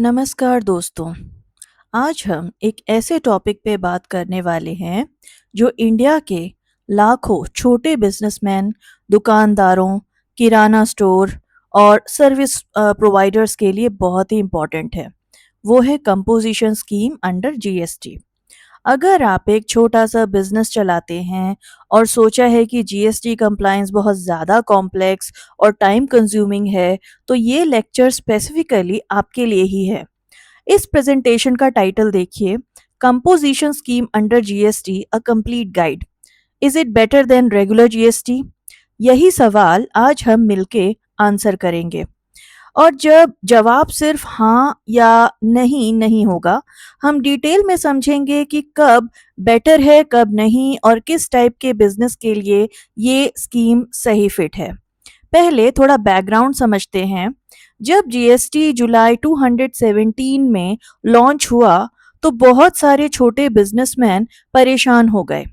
नमस्कार दोस्तों। आज हम एक ऐसे टॉपिक पे बात करने वाले हैं जो इंडिया के लाखों छोटे बिजनेसमैन, दुकानदारों, किराना स्टोर और सर्विस प्रोवाइडर्स के लिए बहुत ही इम्पोर्टेंट है। वो है कंपोजिशन स्कीम अंडर जीएसटी। अगर आप एक छोटा सा बिजनेस चलाते हैं और सोचा है कि जीएसटी कंप्लायंस बहुत ज़्यादा कॉम्प्लेक्स और टाइम कंज्यूमिंग है, तो ये लेक्चर स्पेसिफिकली आपके लिए ही है। इस प्रेजेंटेशन का टाइटल देखिए, composition scheme under GST a complete guide. Is it better than regular GST? यही सवाल आज हम मिलके आंसर करेंगे। और जब जवाब सिर्फ हाँ या नहीं नहीं होगा, हम डिटेल में समझेंगे कि कब बेटर है, कब नहीं, और किस टाइप के बिजनेस के लिए ये स्कीम सही फिट है। पहले थोड़ा बैकग्राउंड समझते हैं। जब जीएसटी जुलाई 2017 में लॉन्च हुआ, तो बहुत सारे छोटे बिजनेसमैन परेशान हो गए।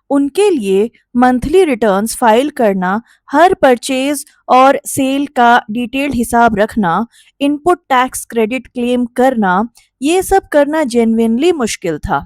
उनके लिए मंथली रिटर्न्स फाइल करना, हर परचेज और सेल का डिटेल्ड हिसाब रखना, इनपुट टैक्स क्रेडिट क्लेम करना, ये सब करना जेन्युइनली मुश्किल था।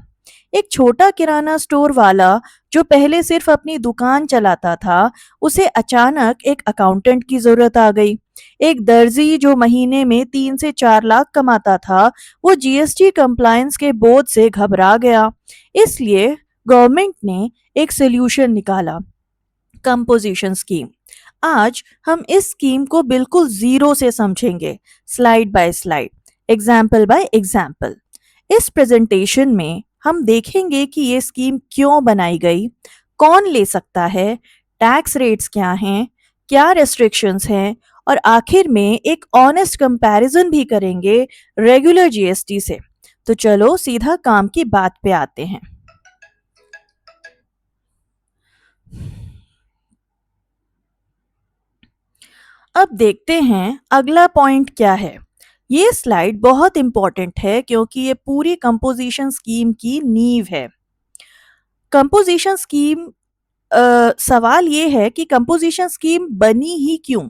एक छोटा किराना स्टोर वाला जो पहले सिर्फ अपनी दुकान चलाता था, उसे अचानक एक अकाउंटेंट की जरूरत आ गई। एक दर्जी जो महीने में 3 से 4 लाख कमाता था, वो जीएसटी कंप्लायंस के बोझ से घबरा गया। इसलिए गवर्नमेंट ने एक सोल्यूशन निकाला, कंपोजिशन स्कीम। आज हम इस स्कीम को बिल्कुल जीरो से समझेंगे, slide bye slide, example by example. इस प्रेजेंटेशन में हम देखेंगे कि ये स्कीम क्यों बनाई गई, कौन ले सकता है, टैक्स रेट्स क्या हैं, क्या रेस्ट्रिक्शंस हैं, और आखिर में एक ऑनेस्ट कंपैरिजन भी करेंगे रेगुलर जीएसटी से। तो चलो सीधा काम की बात पे आते हैं। अब देखते हैं अगला पॉइंट क्या है। ये स्लाइड बहुत इंपॉर्टेंट है क्योंकि ये पूरी कंपोजिशन स्कीम की नींव है। कंपोजिशन स्कीम सवाल ये है कि कंपोजिशन स्कीम बनी ही क्यों।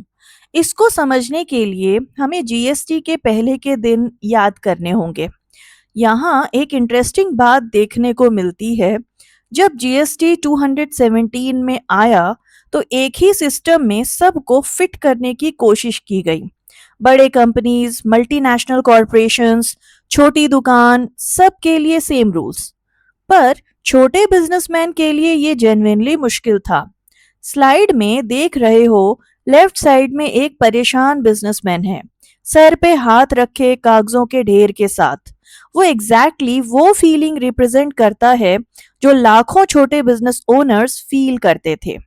इसको समझने के लिए हमें जीएसटी के पहले के दिन याद करने होंगे। यहाँ एक इंटरेस्टिंग बात देखने को मिलती है। जब जीएसटी 217 में आया, तो एक ही सिस्टम में सबको फिट करने की कोशिश की गई। बड़े कंपनीज, मल्टीनेशनल कॉरपोरेशंस, छोटी दुकान, सबके लिए सेम रूल्स। पर छोटे बिजनेसमैन के लिए ये जेन्युइनली मुश्किल था। स्लाइड में देख रहे हो, लेफ्ट साइड में एक परेशान बिजनेसमैन है, सर पे हाथ रखे कागजों के ढेर के साथ। वो वो फीलिंग रिप्रेजेंट करता है जो लाखों छोटे बिजनेस ओनर्स फील करते थे।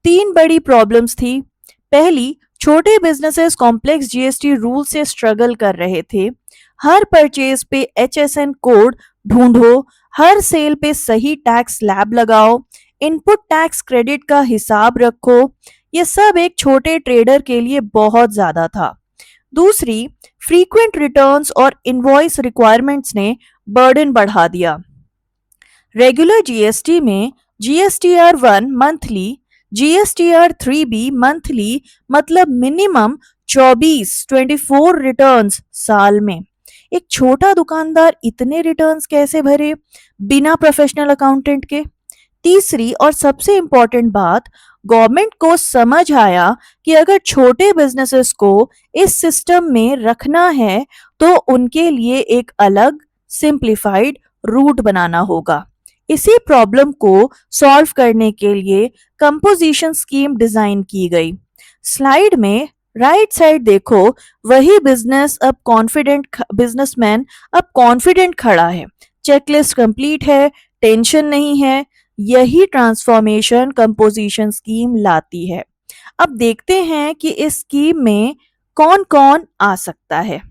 तीन बड़ी प्रॉब्लम्स थी। पहली, छोटे बिजनेसेस कॉम्प्लेक्स जीएसटी रूल से स्ट्रगल कर रहे थे। हर परचेज पे एचएसएन कोड ढूंढो, हर सेल पे सही टैक्स स्लैब लगाओ, इनपुट टैक्स क्रेडिट का हिसाब रखो। ये सब एक छोटे ट्रेडर के लिए बहुत ज्यादा था। दूसरी, फ्रीक्वेंट रिटर्न्स और इनवॉइस रिक्वायरमेंट्स ने बर्डन बढ़ा दिया। रेगुलर जीएसटी में GSTR 1 monthly, GSTR 3B monthly, मतलब मिनिमम 24 रिटर्न्स साल में। एक छोटा दुकानदार इतने रिटर्न्स कैसे भरे बिना प्रोफेशनल अकाउंटेंट के? तीसरी और सबसे इम्पोर्टेंट बात, गवर्नमेंट को समझ आया कि अगर छोटे बिजनेसेस को इस सिस्टम में रखना है, तो उनके लिए एक अलग सिंप्लीफाइड रूट बनाना होगा। इसी प्रॉब्लम को सॉल्व करने के लिए कंपोजिशन स्कीम डिजाइन की गई। स्लाइड में राइट साइड देखो, वही बिजनेसमैन अब कॉन्फिडेंट खड़ा है, चेकलिस्ट कंप्लीट है, टेंशन नहीं है। यही ट्रांसफॉर्मेशन कंपोजिशन स्कीम लाती है। अब देखते हैं कि इस स्कीम में कौन कौन आ सकता है।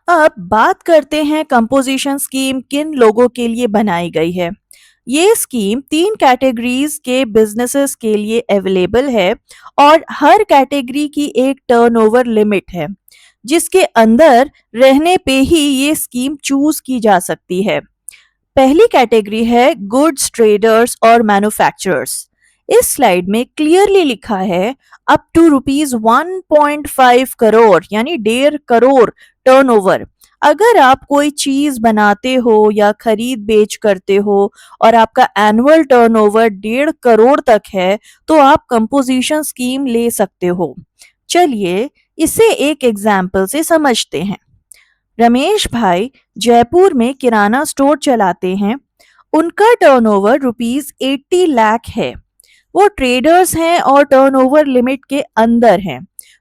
अब बात करते हैं कंपोजिशन स्कीम किन लोगों के लिए बनाई गई है। ये स्कीम 3 कैटेगरीज के बिजनेसेस के लिए अवेलेबल है, और हर कैटेगरी की एक टर्नओवर लिमिट है, जिसके अंदर रहने पे ही ये स्कीम चूज की जा सकती है। पहली कैटेगरी है गुड्स ट्रेडर्स और मैन्युफैक्चरर्स। इस स्लाइड में क्लियरली लिखा है अप टू रुपीज 1.5 करोड़ यानी 1.5 करोड़ टर्नओवर। अगर आप कोई चीज बनाते हो या खरीद बेच करते हो और आपका एनुअल टर्नओवर 1.5 करोड़ तक है तो आप कंपोजिशन स्कीम ले सकते हो। चलिए इसे एक एग्जाम्पल से समझते हैं। रमेश भाई जयपुर में किराना स्टोर चलाते हैं। उनका टर्नओवर रुपीज 80 लाख है। वो ट्रेडर्स हैं और टर्नओवर लिमिट के अंदर हैं,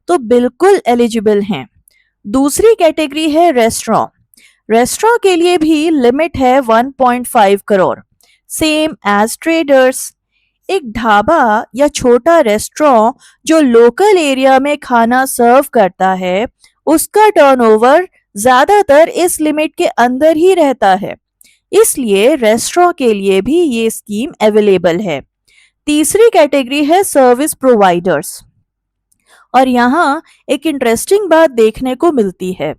तो बिल्कुल एलिजिबल हैं। दूसरी कैटेगरी है रेस्टोरेंट। रेस्टोरेंट के लिए भी लिमिट है 1.5 करोड़, सेम एज ट्रेडर्स। एक ढाबा या छोटा रेस्टोरेंट जो लोकल एरिया में खाना सर्व करता है, उसका टर्नओवर ज्यादातर इस लिमिट के अंदर ही रहता है, इसलिए रेस्टोरेंट के लिए भी ये स्कीम अवेलेबल है। तीसरी कैटेगरी है सर्विस प्रोवाइडर्स, और यहाँ एक इंटरेस्टिंग बात देखने को मिलती है।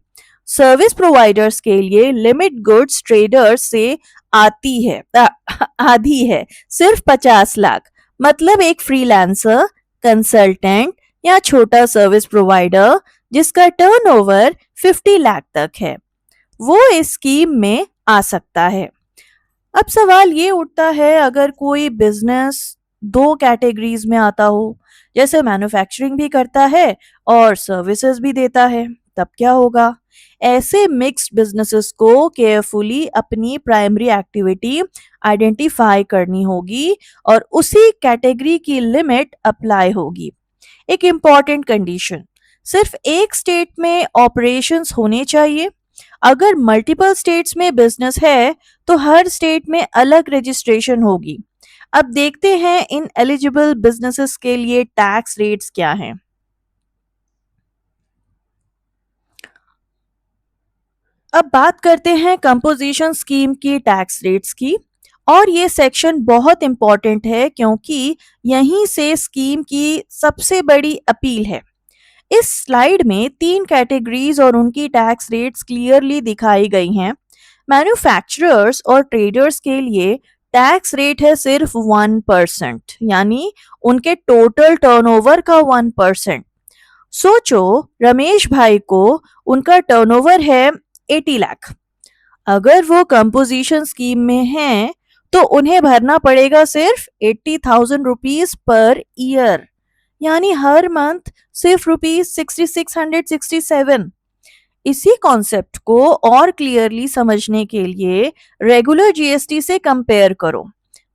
सर्विस प्रोवाइडर्स के लिए लिमिट गुड्स ट्रेडर्स से आती है आधी है, सिर्फ 50 लाख। मतलब एक फ्रीलांसर, कंसल्टेंट या छोटा सर्विस प्रोवाइडर जिसका टर्नओवर 50 लाख तक है, वो इस स्कीम में आ सकता है। अब सवाल ये उठता है, अगर कोई बिजनेस दो कैटेगरीज में आता हो, जैसे मैन्युफैक्चरिंग भी करता है और सर्विसेज भी देता है, तब क्या होगा? ऐसे मिक्स्ड बिजनेसेस को केयरफुली अपनी प्राइमरी एक्टिविटी आइडेंटिफाई करनी होगी और उसी कैटेगरी की लिमिट अप्लाई होगी। एक इम्पॉर्टेंट कंडीशन, सिर्फ एक स्टेट में ऑपरेशंस होने चाहिए। अगर मल्टीपल स्टेट्स में बिजनेस है तो हर स्टेट में अलग रजिस्ट्रेशन होगी। अब देखते हैं इन एलिजिबल बिजनेसेस के लिए टैक्स रेट्स क्या हैं। अब बात करते हैं कंपोजिशन स्कीम की टैक्स रेट्स की, और ये सेक्शन बहुत इंपॉर्टेंट है क्योंकि यहीं से स्कीम की सबसे बड़ी अपील है। इस स्लाइड में तीन कैटेगरीज और उनकी टैक्स रेट्स क्लियरली दिखाई गई हैं। मैन्युफैक्चरर्स और ट्रेडर्स के लिए टैक्स रेट है सिर्फ 1%, यानी उनके टोटल टर्नओवर का 1%। सोचो रमेश भाई को उनका टर्नओवर है 80 लाख। अगर वो कंपोजिशन स्कीम में हैं तो उन्हें भरना पड़ेगा सिर्फ 80,000 रुपीज पर ईयर, यानी हर मंथ सिर्फ रुपीज 6667। इसी कॉन्सेप्ट को और क्लियरली समझने के लिए रेगुलर जीएसटी से कंपेयर करो।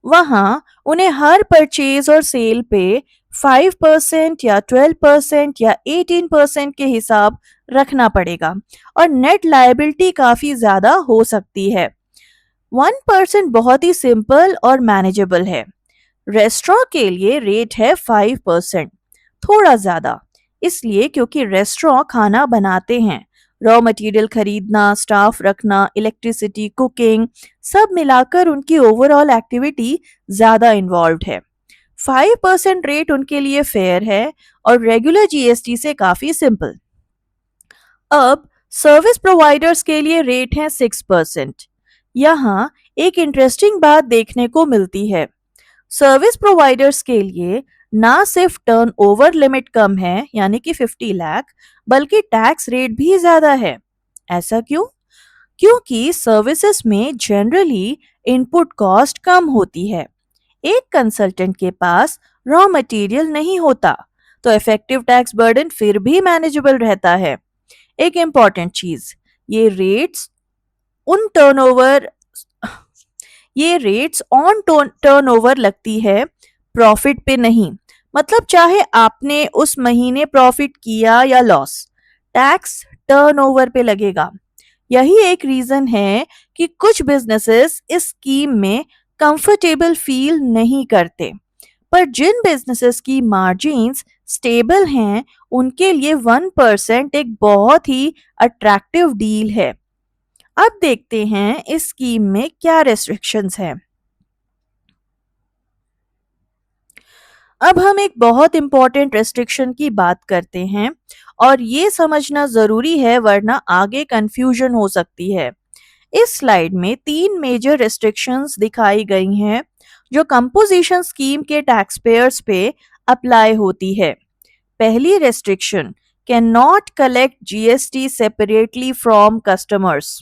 वहां उन्हें हर परचेज और सेल पे 5% या 12% या 18% के हिसाब रखना पड़ेगा और नेट लायबिलिटी काफी ज्यादा हो सकती है। 1% बहुत ही सिंपल और मैनेजेबल है। रेस्टोरेंट के लिए रेट है 5%, थोड़ा ज्यादा, इसलिए क्योंकि रेस्टोरेंट खाना बनाते हैं। रॉ मटेरियल खरीदना, स्टाफ रखना, इलेक्ट्रिसिटी, कुकिंग, सब मिलाकर उनकी ओवरऑल एक्टिविटी ज्यादा इन्वॉल्व है। 5% रेट उनके लिए फेयर है और रेगुलर जीएसटी से काफी सिंपल। अब सर्विस प्रोवाइडर्स के लिए रेट है 6%। यहाँ एक इंटरेस्टिंग बात देखने को मिलती है। सर्विस प्रोवाइडर्स के लिए ना सिर्फ टर्न ओवर लिमिट कम है यानी कि 50 लाख, बल्कि टैक्स रेट भी ज्यादा है। ऐसा क्यों? क्योंकि सर्विसेज में जनरली इनपुट कॉस्ट कम होती है। एक कंसल्टेंट के पास रॉ मटेरियल नहीं होता, तो इफेक्टिव टैक्स बर्डन फिर भी मैनेजेबल रहता है। एक इम्पॉर्टेंट चीज, ये रेट्स उन टर्नओवर ये रेट्स ऑन टर्नओवर लगती है, प्रॉफिट पे नहीं। मतलब चाहे आपने उस महीने प्रॉफिट किया या लॉस, टैक्स टर्नओवर पे लगेगा। यही एक रीजन है कि कुछ बिजनेसेस इस स्कीम में कंफर्टेबल फील नहीं करते, पर जिन बिजनेसेस की मार्जिन्स स्टेबल हैं उनके लिए 1% एक बहुत ही अट्रैक्टिव डील है। अब देखते हैं इस स्कीम में क्या रेस्ट्रिक्शंस हैं। अब हम एक बहुत इंपॉर्टेंट रेस्ट्रिक्शन की बात करते हैं, और ये समझना जरूरी है वरना आगे कंफ्यूजन हो सकती है। इस स्लाइड में तीन मेजर रेस्ट्रिक्शंस दिखाई गई हैं। जो कंपोजिशन स्कीम के टैक्स पेयर्स पे अप्लाई होती है। पहली restriction, can not collect GST separately from customers.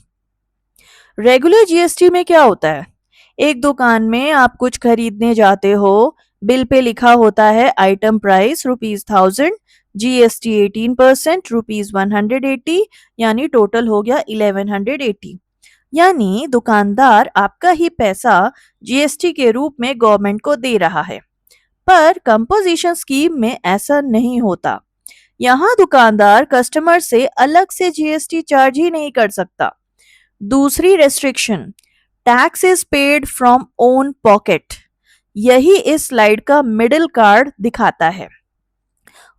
Regular GST में क्या होता है? एक दुकान में आप कुछ खरीदने जाते हो, बिल पे लिखा होता है आइटम प्राइस ₹1000, जीएसटी 18%, ₹180, यानी टोटल हो गया 1180। यानी दुकानदार आपका ही पैसा जीएसटी के रूप में गवर्नमेंट को दे रहा है। पर कंपोजिशन स्कीम में ऐसा नहीं होता। यहाँ दुकानदार कस्टमर से अलग से जीएसटी चार्ज ही नहीं कर सकता। दूसरी restriction, tax is paid from own pocket. यही इस स्लाइड का मिडिल कार्ड दिखाता है।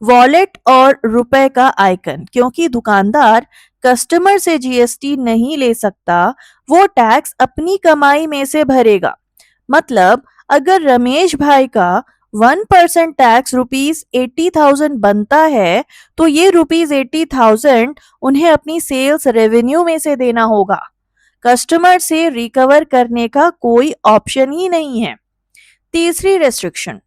वॉलेट और रुपए का आइकन, क्योंकि दुकानदार कस्टमर से जीएसटी नहीं ले सकता, वो टैक्स अपनी कमाई में से भरेगा। मतलब अगर रमेश भाई का 1% टैक्स ₹80,000 बनता है, तो ये ₹80,000 उन्हें अपनी सेल्स रेवेन्यू में से देना होगा। कस्टमर से रिकवर करने का कोई ऑप्शन ही नहीं है। तीसरी restriction,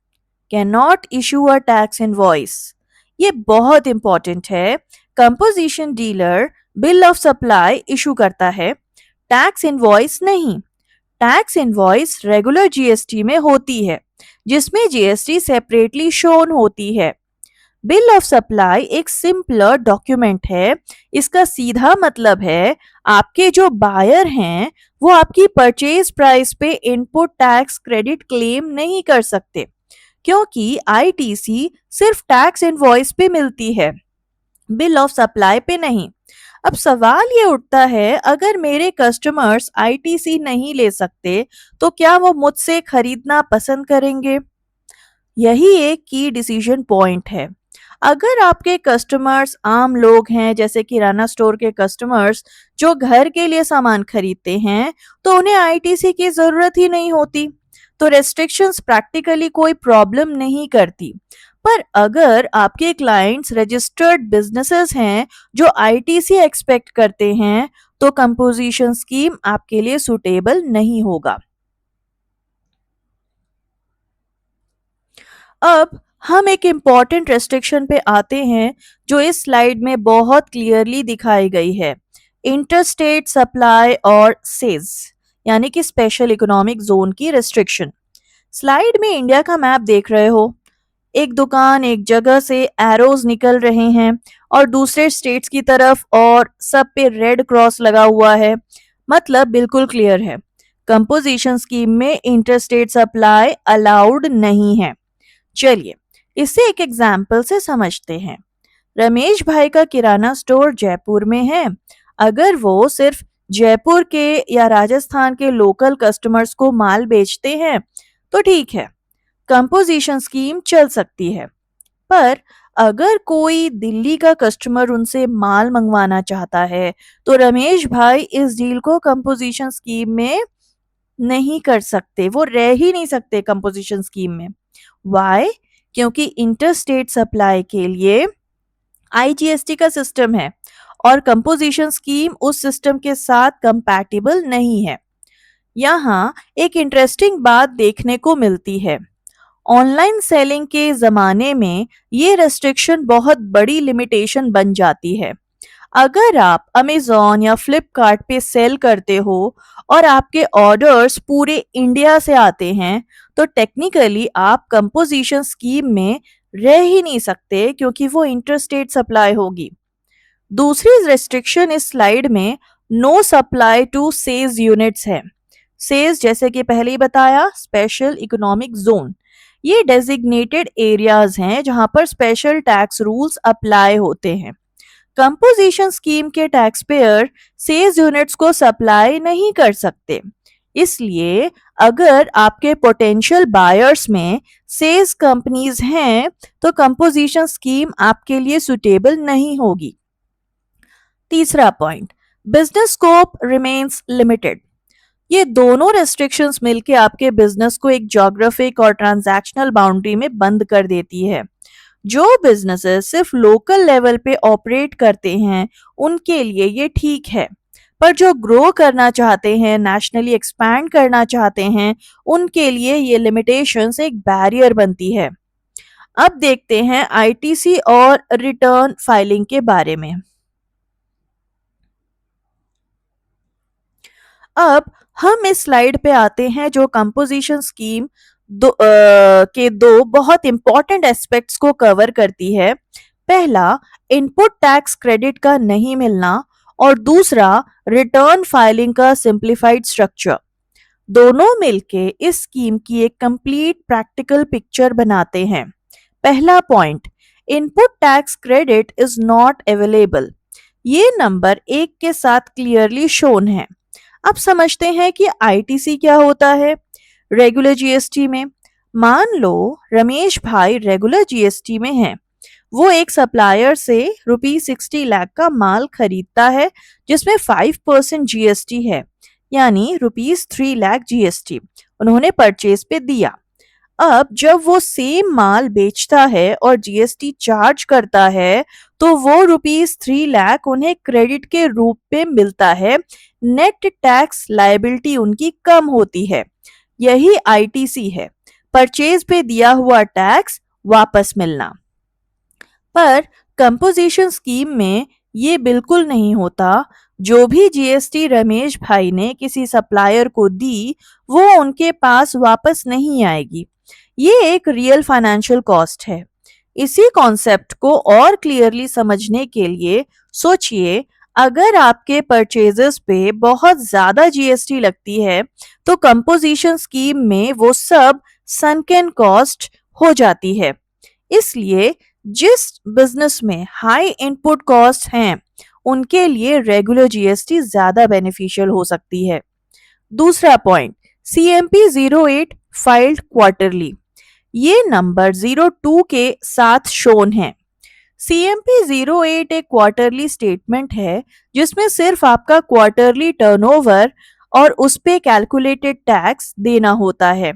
can not issue a tax invoice. ये बहुत इंपॉर्टेंट है। Composition dealer bill of supply issue करता है, टैक्स इनवॉइस नहीं। टैक्स इनवॉइस रेगुलर जीएसटी में होती है, जिसमें जीएसटी सेपरेटली शोन होती है। बिल ऑफ सप्लाई एक सिंपलर डॉक्यूमेंट है। इसका सीधा मतलब है आपके जो बायर हैं वो आपकी परचेज प्राइस पे इनपुट टैक्स क्रेडिट क्लेम नहीं कर सकते, क्योंकि आईटीसी सिर्फ टैक्स इनवॉइस पे मिलती है, बिल ऑफ सप्लाई पे नहीं। अब सवाल ये उठता है, अगर मेरे कस्टमर्स आईटीसी नहीं ले सकते तो क्या वो मुझसे खरीदना पसंद करेंगे? यही एक की डिसीजन पॉइंट है। अगर आपके कस्टमर्स आम लोग हैं, जैसे किराना स्टोर के कस्टमर्स जो घर के लिए सामान खरीदते हैं, तो उन्हें आईटीसी की जरूरत ही नहीं होती, तो रेस्ट्रिक्शंस प्रैक्टिकली कोई प्रॉब्लम नहीं करती। पर अगर आपके क्लाइंट्स रजिस्टर्ड बिजनेसेस हैं जो आईटीसी एक्सपेक्ट करते हैं, तो कंपोजिशन स्कीम आपके लिए सुटेबल नहीं होगा। अब हम एक इम्पॉर्टेंट रेस्ट्रिक्शन पे आते हैं जो इस स्लाइड में बहुत क्लियरली दिखाई गई है, इंटरस्टेट सप्लाई और सेज, यानी कि स्पेशल इकोनॉमिक जोन की रेस्ट्रिक्शन। स्लाइड में इंडिया का मैप देख रहे हो। एक दुकान एक जगह से एरोज निकल रहे हैं और दूसरे स्टेट्स की तरफ, और सब पे रेड क्रॉस लगा हुआ है। मतलब बिल्कुल क्लियर है, कंपोजिशन स्कीम में इंटरस्टेट सप्लाई अलाउड नहीं है। चलिए इसे एक एग्जाम्पल से समझते हैं। रमेश भाई का किराना स्टोर जयपुर में है। अगर वो सिर्फ जयपुर के या राजस्थान के लोकल कस्टमर्स को माल बेचते हैं तो ठीक है, कंपोजिशन स्कीम चल सकती है। पर अगर कोई दिल्ली का कस्टमर उनसे माल मंगवाना चाहता है, तो रमेश भाई इस डील को कंपोजिशन स्कीम में नहीं कर सकते, वो रह ही नहीं सकते कंपोजिशन स्कीम में। वाई? क्योंकि इंटरस्टेट सप्लाई के लिए आईजीएसटी का सिस्टम है और कंपोजिशन स्कीम उस सिस्टम के साथ कंपैटिबल नहीं है। यहाँ एक इंटरेस्टिंग बात देखने को मिलती है। ऑनलाइन सेलिंग के ज़माने में ये रेस्ट्रिक्शन बहुत बड़ी लिमिटेशन बन जाती है। अगर आप अमेज़न या फ्लिपकार्ट पे सेल करते हो और आपके ऑर्डर्स पूरे इंडिया से आते हैं, तो टेक्निकली आप कंपोजिशन स्कीम में रह ही नहीं सकते, क्योंकि वो इंटरस्टेट सप्लाई होगी। दूसरी रेस्ट्रिक्शन इस स्लाइड में no supply to SEZ units है। सेज, जैसे कि पहले ही बताया, स्पेशल इकोनॉमिक जोन। ये डेजिग्नेटेड एरियाज हैं जहां पर स्पेशल टैक्स रूल्स अप्लाई होते हैं। कंपोजिशन स्कीम के टैक्स पेयर सेज यूनिट्स को सप्लाई नहीं कर सकते। इसलिए अगर आपके पोटेंशियल बायर्स में सेज कंपनीज हैं, तो कंपोजिशन स्कीम आपके लिए सुटेबल नहीं होगी। तीसरा point, business scope remains limited. ये दोनों रेस्ट्रिक्शंस मिलकर आपके बिजनेस को एक ज्योग्राफिक और ट्रांजैक्शनल बाउंड्री में बंद कर देती है। जो बिजनेसेस सिर्फ लोकल लेवल पे ऑपरेट करते हैं, उनके लिए ये ठीक है। पर जो ग्रो करना चाहते हैं, नेशनली एक्सपैंड करना चाहते हैं, उनके लिए ये लिमिटेशंस एक बैरियर बनती है। अब देखते हैं आईटीसी और रिटर्न फाइलिंग के बारे में। अब हम इस स्लाइड पे आते हैं जो कंपोजिशन स्कीम के दो बहुत इंपॉर्टेंट एस्पेक्ट्स को कवर करती है। पहला, इनपुट टैक्स क्रेडिट का नहीं मिलना, और दूसरा, रिटर्न फाइलिंग का सिंप्लीफाइड स्ट्रक्चर। दोनों मिलके इस स्कीम की एक कंप्लीट प्रैक्टिकल पिक्चर बनाते हैं। पहला point, input tax credit is not available. ये नंबर एक के साथ क्लियरली शोन है। अब समझते हैं कि आईटीसी क्या होता है। रेगुलर जीएसटी में मान लो रमेश भाई रेगुलर जीएसटी में हैं। वो एक सप्लायर से ₹60 लाख का माल खरीदता है जिसमें 5% जीएसटी है, यानी ₹3 लाख जीएसटी उन्होंने परचेज पे दिया। अब जब वो सेम माल बेचता है और जीएसटी चार्ज करता है तो वो ₹3 लाख उन्हें क्रेडिट के रूप में मिलता है। नेट टैक्स लायबिलिटी उनकी कम होती है। यही आईटीसी है, परचेज पे दिया हुआ टैक्स वापस मिलना। पर कंपोजिशन स्कीम में ये बिल्कुल नहीं होता। जो भी जीएसटी रमेश भाई ने किसी सप्लायर को दी वो उनके पास वापस नहीं आएगी। ये एक रियल फाइनेंशियल कॉस्ट है। इसी कॉन्सेप्ट को और क्लियरली समझने के लिए सोचिए, अगर आपके परचेजेस पे बहुत ज्यादा जीएसटी लगती है तो कंपोजिशन स्कीम में वो सब सनकन कॉस्ट हो जाती है। इसलिए जिस बिजनेस में हाई इनपुट कॉस्ट हैं उनके लिए रेगुलर जीएसटी ज्यादा बेनिफिशियल हो सकती है। दूसरा पॉइंट, सीएमपी 08 फाइल्ड क्वार्टरली। ये नंबर 02 के साथ शोन है। सीएमपी 08 एक क्वार्टरली स्टेटमेंट है जिसमें सिर्फ आपका क्वार्टरली टर्नओवर और उस पे कैलकुलेटेड टैक्स देना होता है,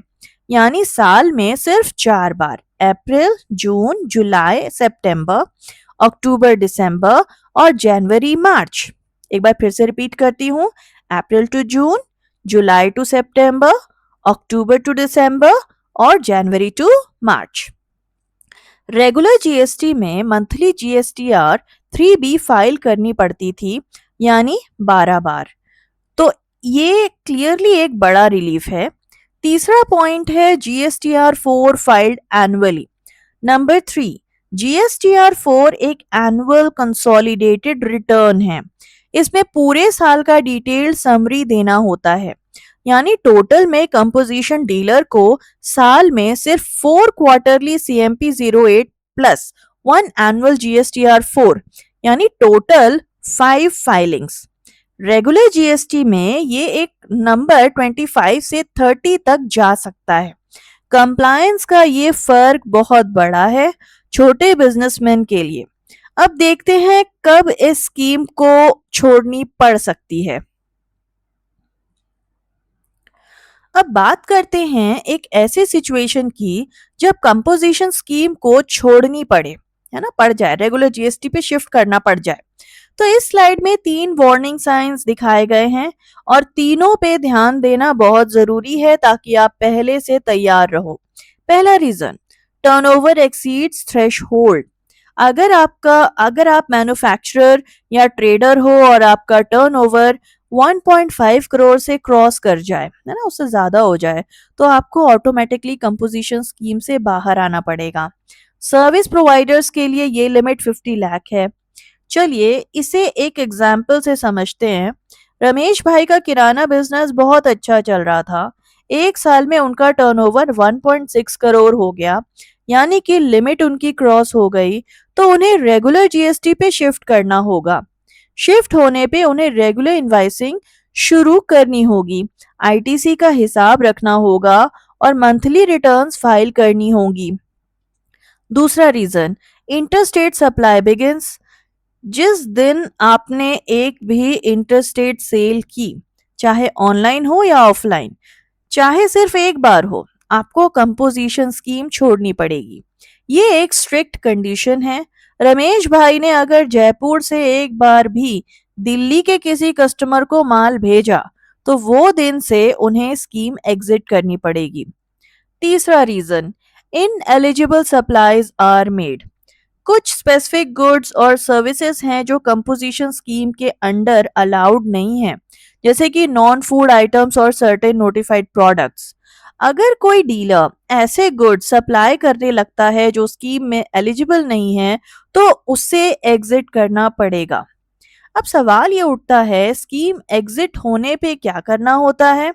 यानी साल में सिर्फ 4 बार, अप्रैल, जून, जुलाई, सितंबर, अक्टूबर, दिसंबर और जनवरी, मार्च। एक बार फिर से रिपीट करती हूँ, April to June, July to September, October to December और January to March. Regular GST में मंथली जीएसटीआर 3B फाइल करनी पड़ती थी, यानी 12 बार। तो ये क्लियरली एक बड़ा रिलीफ है। तीसरा पॉइंट है GSTR 4 filed annually. Number 3, GSTR 4 एक एनुअल कंसोलिडेटेड रिटर्न है। इसमें पूरे साल का डिटेल्ड समरी देना होता है, यानी टोटल में कंपोजिशन डीलर को साल में सिर्फ 4 quarterly CMP 08 plus 1 annual GSTR 4, यानी टोटल 5 फाइलिंग्स। रेगुलर जीएसटी में ये एक नंबर 25 से 30 तक जा सकता है। कंप्लायंस का ये फर्क बहुत बड़ा है छोटे बिजनेसमैन के लिए। अब देखते हैं कब इस स्कीम को छोड़नी पड़ सकती है। अब बात करते हैं एक ऐसे सिचुएशन की जब कंपोजिशन स्कीम को छोड़नी पड़े, है ना, पड़ जाए, रेगुलर जीएसटी पे शिफ्ट करना पड़ जाए। तो इस स्लाइड में 3 वार्निंग साइंस दिखाए गए हैं और तीनों पे ध्यान देना बहुत जरूरी है ताकि आप पहले से तैयार रहो। पहला रीजन, टर्नओवर एक्सीड्स थ्रेशहोल्ड। अगर आप मैन्युफैक्चरर या ट्रेडर हो और आपका टर्नओवर 1.5 करोड़ से क्रॉस कर जाए, है ना, उससे ज्यादा हो जाए, तो आपको ऑटोमेटिकली कंपोजिशन स्कीम से बाहर आना पड़ेगा। सर्विस प्रोवाइडर्स के लिए ये लिमिट 50 लाख है। चलिए इसे एक एग्जाम्पल से समझते हैं। रमेश भाई का किराना बिजनेस बहुत अच्छा चल रहा था। एक साल में उनका टर्नओवर 1.6 करोड़ हो गया, यानी कि लिमिट उनकी क्रॉस हो गई, तो उन्हें रेगुलर जीएसटी पे शिफ्ट करना होगा। शिफ्ट होने पे उन्हें रेगुलर इनवाइसिंग शुरू करनी होगी, आईटीसी का हिसाब रखना होगा और मंथली रिटर्न्स फाइल करनी होगी। दूसरा रीजन, इंटरस्टेट सप्लाई बिगिंस। जिस दिन आपने एक भी इंटरस्टेट सेल की, चाहे ऑनलाइन हो या ऑफलाइन, चाहे सिर्फ एक बार हो, आपको कंपोजिशन स्कीम छोड़नी पड़ेगी। ये एक स्ट्रिक्ट कंडीशन है। रमेश भाई ने अगर जयपुर से एक बार भी दिल्ली के किसी कस्टमर को माल भेजा तो वो दिन से उन्हें स्कीम एग्जिट करनी पड़ेगी। तीसरा reason, ineligible supplies are made. कुछ स्पेसिफिक गुड्स और सर्विसेज हैं जो कंपोजिशन स्कीम के अंडर अलाउड नहीं है, जैसे कि नॉन फूड आइटम्स और सर्टेन नोटिफाइड प्रोडक्ट्स। अगर कोई डीलर ऐसे गुड्स सप्लाई करने लगता है जो स्कीम में एलिजिबल नहीं है, तो उसे एग्जिट करना पड़ेगा। अब सवाल ये उठता है, स्कीम एग्जिट होने पे क्या करना होता है?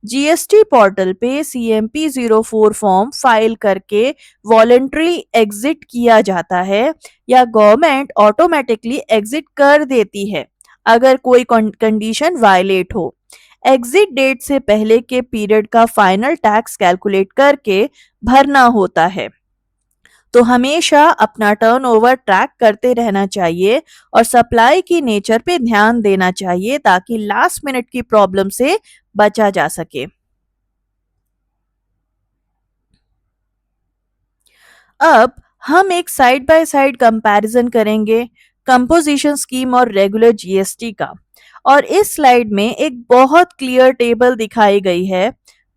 जीएसटी पोर्टल पे CMP 04 फॉर्म फाइल करके वॉलेंट्री एग्जिट किया जाता है, या गवर्नमेंट ऑटोमेटिकली एग्जिट कर देती है अगर कोई कंडीशन वायलेट हो। एग्जिट डेट से पहले के पीरियड का फाइनल टैक्स कैलकुलेट करके भरना होता है। तो हमेशा अपना टर्नओवर ट्रैक करते रहना चाहिए और सप्लाई की नेचर पे ध्यान देना चाहिए ताकि लास्ट मिनट की प्रॉब्लम से बचा जा सके। अब हम एक साइड बाय साइड कंपैरिजन करेंगे कंपोजिशन स्कीम और रेगुलर जीएसटी का। और इस स्लाइड में एक बहुत क्लियर टेबल दिखाई गई है,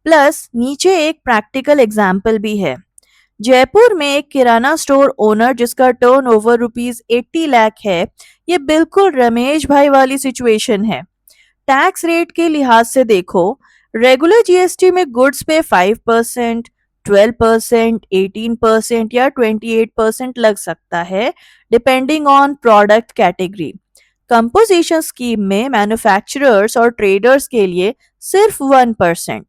प्लस नीचे एक प्रैक्टिकल एग्जाम्पल भी है। जयपुर में एक किराना स्टोर ओनर जिसका टर्नओवर ₹80 लाख है, ये बिल्कुल रमेश भाई वाली सिचुएशन है। टैक्स रेट के लिहाज से देखो, रेगुलर जीएसटी में गुड्स पे 5%, 12%, 18% या 28% लग सकता है, depending on product category. Composition scheme में मैन्युफैक्चरर्स और ट्रेडर्स के लिए सिर्फ 1%।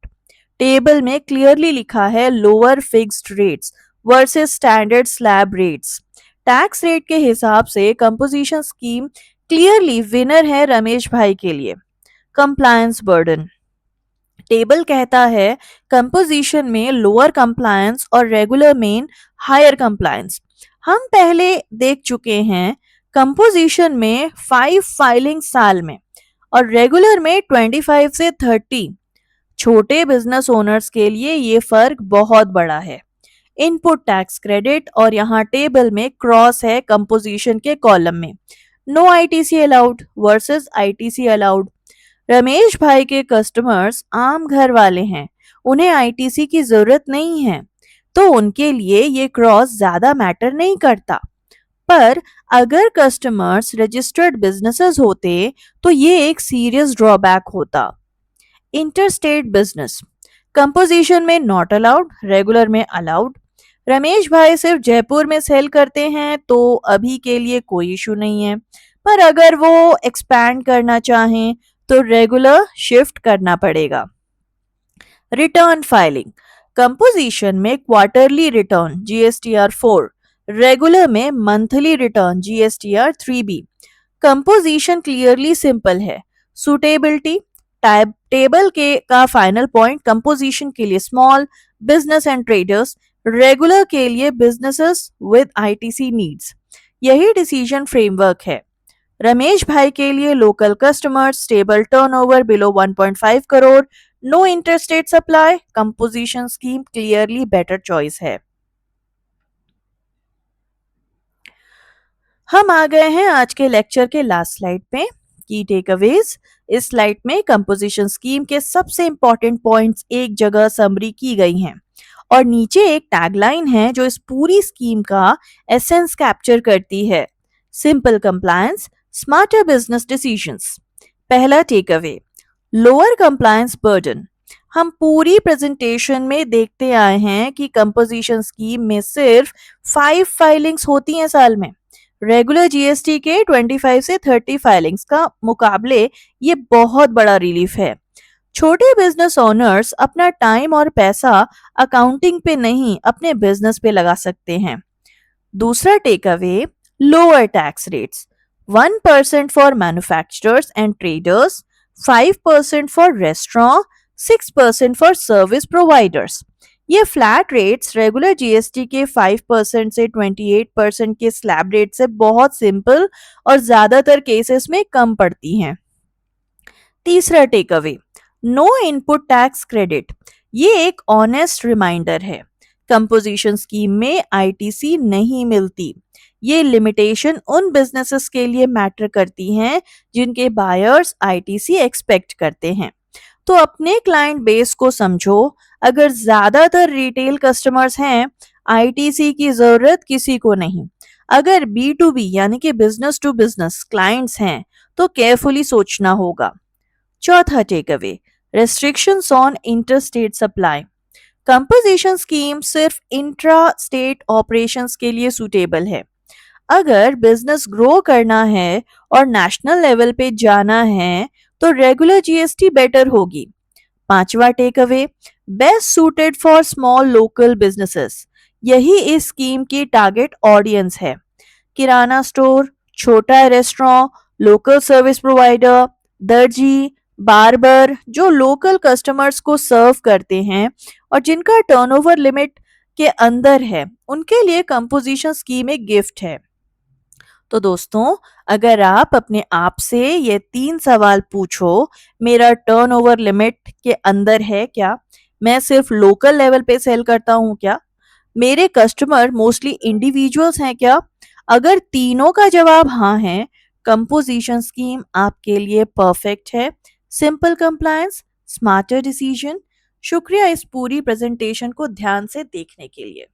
टेबल में क्लियरली लिखा है lower fixed rates versus standard slab rates. Tax rate के हिसाब से कंपोजिशन स्कीम क्लियरली विनर है रमेश भाई के लिए। कंप्लायंस बर्डन, टेबल कहता है कंपोजिशन में लोअर कंप्लायंस और रेगुलर में हायर कंप्लायंस। हम पहले देख चुके हैं, कंपोजिशन में 5 फाइलिंग साल में और रेगुलर में 25 से 30। छोटे बिजनेस ओनर्स के लिए ये फर्क बहुत बड़ा है। इनपुट टैक्स क्रेडिट, और यहाँ टेबल में क्रॉस है कंपोजिशन के कॉलम में, no ITC allowed versus ITC allowed. Ramesh भाई के कस्टमर्स आम घर वाले हैं, उन्हें आईटीसी की जरूरत नहीं है, तो उनके लिए ये क्रॉस ज्यादा मैटर नहीं करता। पर अगर कस्टमर्स रजिस्टर्ड बिजनेसेस होते तो ये एक सीरियस ड्रॉबैक होता। इंटरस्टेट बिजनेस, कंपोजिशन में नॉट अलाउड, रेगुलर में अलाउड। रमेश भाई सिर्फ जयपुर में सेल करते हैं तो अभी के लिए कोई इशू नहीं है, पर अगर वो एक्सपैंड करना चाहें तो रेगुलर शिफ्ट करना पड़ेगा। रिटर्न फाइलिंग, कंपोजिशन में क्वार्टरली रिटर्न GSTR 4, रेगुलर में monthly return GSTR 3B। Composition clearly simple है। सुटेबिलिटी, टेबल के का फाइनल पॉइंट कंपोजिशन के लिए small business and traders, regular के लिए बिजनेसेस विद आईटीसी नीड्स। यही डिसीजन फ्रेमवर्क है। रमेश भाई के लिए local customers, stable turnover below 1.5 crore, no interstate supply, composition scheme clearly better choice है। हम आ गए हैं आज के लेक्चर के लास्ट स्लाइड पे, की टेकअवेज। इस स्लाइड में कंपोजिशन स्कीम के सबसे इंपॉर्टेंट पॉइंट्स एक जगह समरी की गई हैं, और नीचे एक टैगलाइन है जो इस पूरी स्कीम का एसेंस कैप्चर करती है, simple compliance, smarter business decisions. पहला टेकअवे, लोअर कंप्लायंस बर्डन। हम पूरी प्रेजेंटेशन में देखते आए हैं कि कंपोजिशन स्कीम में सिर्फ 5 फाइलिंग्स होती हैं साल में। रेगुलर जीएसटी के 25 से 30 फाइलिंग्स का मुकाबले ये बहुत बड़ा रिलीफ है। छोटे बिजनेस ओनर्स अपना टाइम और पैसा अकाउंटिंग पे नहीं, अपने बिजनेस पे लगा सकते हैं। दूसरा take away, lower tax rates, 1% for manufacturers and traders, 5% for restaurant, 6% for service providers. ये फ्लैट रेट्स रेगुलर जीएसटी के 5% से 28% के स्लैब रेट से बहुत सिंपल और ज्यादातर केसेस में कम पड़ती हैं। तीसरा take away, no input tax credit. ये एक ऑनेस्ट रिमाइंडर है, कंपोजिशन स्कीम में आईटीसी नहीं मिलती। ये लिमिटेशन उन बिजनेसेस के लिए मैटर करती हैं जिनके बायर्स आईटीसी एक्सपेक्ट करते हैं। तो अपने क्लाइंट बेस को समझो। अगर ज्यादातर रिटेल कस्टमर्स हैं, आईटीसी की जरूरत किसी को नहीं। अगर बी टू बी यानी कि बिजनेस टू बिजनेस क्लाइंट्स हैं, तो केयरफुली सोचना होगा। चौथा take away, restrictions on inter state supply. Composition scheme सिर्फ इंट्रा स्टेट ऑपरेशंस के लिए सूटेबल है। अगर बिजनेस ग्रो करना है और नेशनल लेवल पे जाना है, तो रेगुलर जीएसटी बेटर होगी। पांचवा take away, best suited for small local businesses. यही इस स्कीम की टारगेट ऑडियंस है। किराना स्टोर, छोटा रेस्टोरेंट, लोकल सर्विस प्रोवाइडर, दर्जी, बार्बर जो लोकल कस्टमर्स को सर्व करते हैं और जिनका टर्नओवर लिमिट के अंदर है, उनके लिए कंपोजिशन स्कीम एक गिफ्ट है। तो दोस्तों, अगर आप अपने आप से ये 3 सवाल पूछो, मेरा टर्नओवर लिमिट के अंदर है क्या? मैं सिर्फ लोकल लेवल पे सेल करता हूँ क्या? मेरे कस्टमर मोस्टली इंडिविजुअल्स हैं क्या? अगर तीनों का जवाब हाँ है, कंपोजिशन स्कीम आपके लिए परफेक्ट है। Simple compliance, smarter decision. शुक्रिया इस पूरी प्रेजेंटेशन को ध्यान से देखने के लिए।